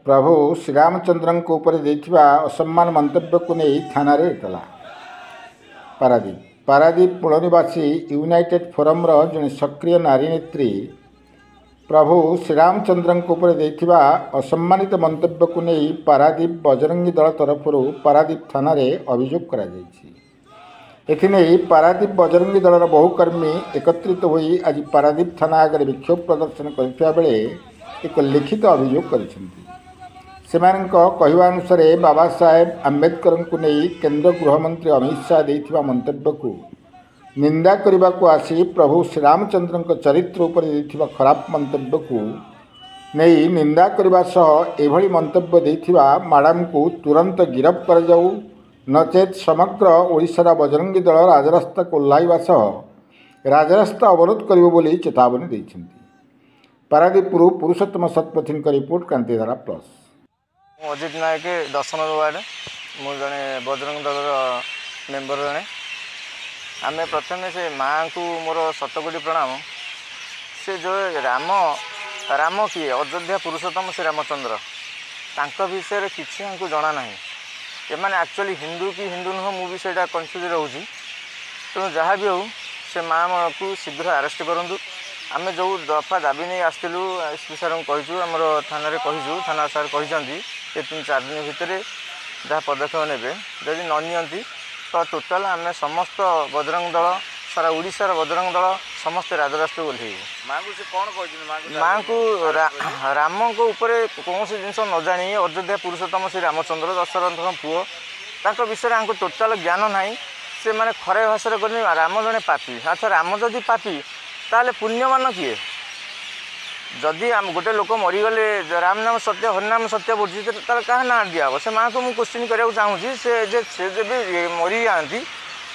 प्रभु श्रीरामचंद्र उपर असम्मान मंतव्य को नहीं थाना एतला पारादीप मूलनिवासी यूनाइटेड फोरम जड़े सक्रिय नारी नेत्री प्रभु श्रीरामचंद्र उपर असम्मानित मंतव्य को नहीं पारादीप बजरंगी दल तरफ पारादीप थाना अभियोग करा पारादीप बजरंगी दलर बहु कर्मी एकत्रित होई आज पारादीप थाना आगे विक्षोभ प्रदर्शन करथिबा बेले एक लिखित अभियोग करिसेंती। कहवा अनुसार बाबा साहेब आंबेडकर को नहीं केंद्र गृहमंत्री अमित शाह देथिबा मंतव्य को निंदा करने को आसी प्रभु श्रीरामचंद्र चरित्र उपर देथिबा खराब मंतव्य को नहीं निंदा करने सह एभली मंतव्य देथिबा मैडम को तुरंत गिरफ्त कर जाऊ नचेत समग्र ओडिशार बजरंगी दल राजरास्ता को ओह्लाइबा सह राजरास्ता अवरोध करिबो बोली चेतावनी दैछन्ति। पारादीपरू पुरुषोत्तम शतपथी रिपोर्ट क्रांतिधारा प्लस। अजित नायक 10 नंबर वार्ड मु जड़े बजरंग दल मेम्बर जड़े आम प्रथम से माँ को मोर शतकोटी प्रणाम। से जो राम किए अयोध्या पुरुषोत्तम श्री रामचंद्र तांको विषय किसी हमको जना ना एमाने एक्चुअली हिंदू कि हिंदू नुह मुझे कन्फ्यूज रोची तेणु जहाँ भी हो से माँ को शीघ्र अरेस्ट करूँ। आम जो दफा दाबी नहीं आसलु एस पी सार को कहीचु आमर थाना कहीचु थाना सार कहते ये 3-4 दिन भितर जहाँ पदक्षेप ने जदि न नियंती तो टोटाल आम समस्त बजरंग दल सारा ओडिशार बजरंग दल समस्त राजरास्ता ओह्लैबू। माँ को राम को ऊपर कौन जिनस न जानी अयोध्या पुरुषोत्तम श्री रामचंद्र दशरथ पुओ तांको विषय हमको टोटाल ज्ञान ना से मैंने खराब भाषा कहते राम जड़े पापी। अच्छा राम जदि पापी ताले पुण्यमान किए जदि आम गोटे लोक मरीगले राम नाम सत्य हरिनाम सत्य बोलती तार क्या ना दिया से माँ को मुझे क्वेश्चन कराया चाहूँगी से जब मरी जाती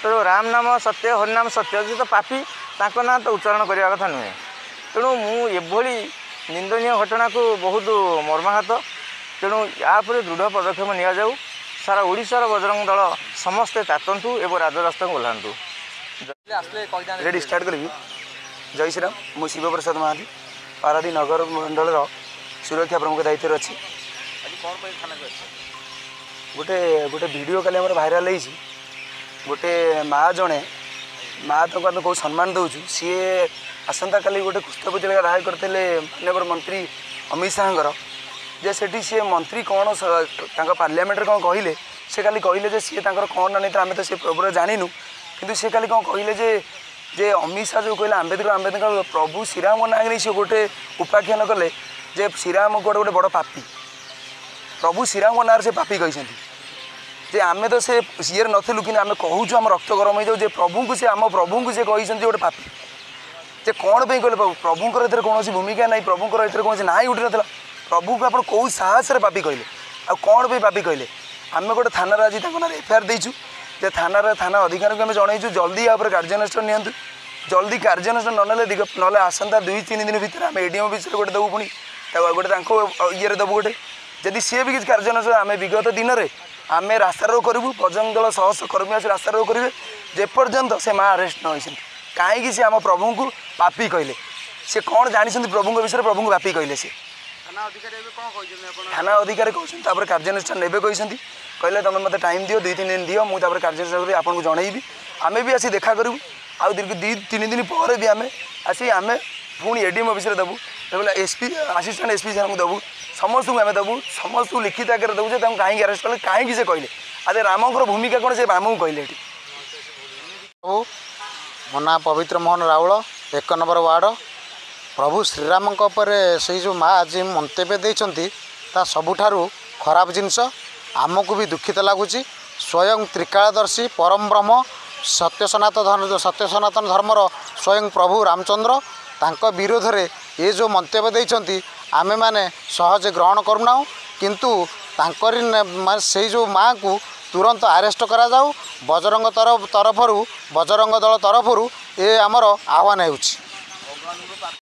तो राम नाम सत्य हरिनाम सत्य जी तो पापी ताक ना तो उच्चारण करने कथा नुहे। तेणु मुझे निंदनीय घटना को बहुत मर्माहत तेणु यापर दृढ़ पदक्षेप नि जाऊ सारा ओडिशार बजरंग दल समस्ते तातंतु एवं राजरास्ता को ओह्लांतु। रेडी स्टार्ट करी। जय श्रीराम मु शिव प्रसाद महादी पारादी नगर मंडल सुरक्षा प्रमुख दायित्व अच्छी। गोटे गोटे वीडियो काली भाइराल होती गोटे माँ जड़े माँ तो आम कौ सम्मान दौचु सी आसंता काली गोटे पुस्तक दायर करते माननीय मंत्री अमित शाह जे सेठी सी मंत्री कौन पार्लियामेंट कौन कहले से खाली कहले सी कौन ना नहीं तो आम तो से प्रभुर जानिनु किंतु सी खाली कौन कहले जे अमित शाह जो कहले आंबेडकर प्रभु श्रीराम ना नहीं सी गोटे उपाख्यान कले जे श्रीराम गोटे गोटे बड़ पापी प्रभु श्रीराम ना से पापी कहते जे आम तो से सी नथिलु कि आम कहूँ आम रक्त गरम हो जाऊ प्रभु को से आम प्रभु को से कहते गोटे पापी जे कौन पे कहले प्रभुंर ए कौन भूमिका ना प्रभुंर ए कौन ना उठी ना प्रभु को आप कौ साहस पापी कहले आ कौन पे पापी कहले आम गोटे थाना आज ना एफआईआर देचु जे थाना अधिकारी को आम जनईचु जल्दी आप कार्यानुष्ठान नियंतु जल्दी कार्यानुष्ठान ना ना आसंता 2-3 दिन भितर आम एडीएम ऑफिस गोटे देवु पुणी गोटे ये देवु गोटे जदि सी भी किसी कार्यानुष्ठान आम विगत दिन में आम रास्ता रोक करूँ बजरंग दल सहस्र कर्मी आस रास्ता रोक करेंगे जेपर्यंत से माँ अरेस्ट न होती कहीं सी आम प्रभु को पापी कहले सी कौन जानी प्रभु विषय प्रभु को पापी कहले सी थाना अधिकारी कहते कार्यानुष्ठान ने कहते कहले तुम मत टाइम दियो 2-3 दिन दियो मुझे कार्यानुष्ठान आपको जनईबी आम भी आसी देखा करूँ आउ दीर्घ 2-3 दिन पर भी आम आसी आम पुणी एडीएम ऑफिस देवु एसपी असिस्टेंट एसपी सर को देवु समस्त को आम देवु समस्त को लिखित आगे देवु कहीं अरेस्ट कले कहीं से कहले अरे रामकर भूमिका कौन से आमको कहले मो ना पवित्र मोहन राउल 1 नंबर वार्ड प्रभु श्रीराम से जो माँ आज मंतव्य देती सबुठारु खराब जिनस आमको भी दुखित लगुच स्वयं त्रिकालदर्शी परम ब्रह्म सत्य सनातन धर्मर स्वयं प्रभु रामचंद्र तांको विरोध में ये जो मंतव्य देती आमे माने सहज ग्रहण करूना किंतु ତାଙ୍କରି ସେଇ ଯେଉଁ ମାଆଙ୍କୁ ତୁରନ୍ତ ଆରେଷ୍ଟ କରାଯାଉ। ବଜରଙ୍ଗ ତରଫରୁ ବଜରଙ୍ଗ ଦଳ ତରଫରୁ ଏ ଆମର ଆହ୍ୱାନ ହେଉଛି।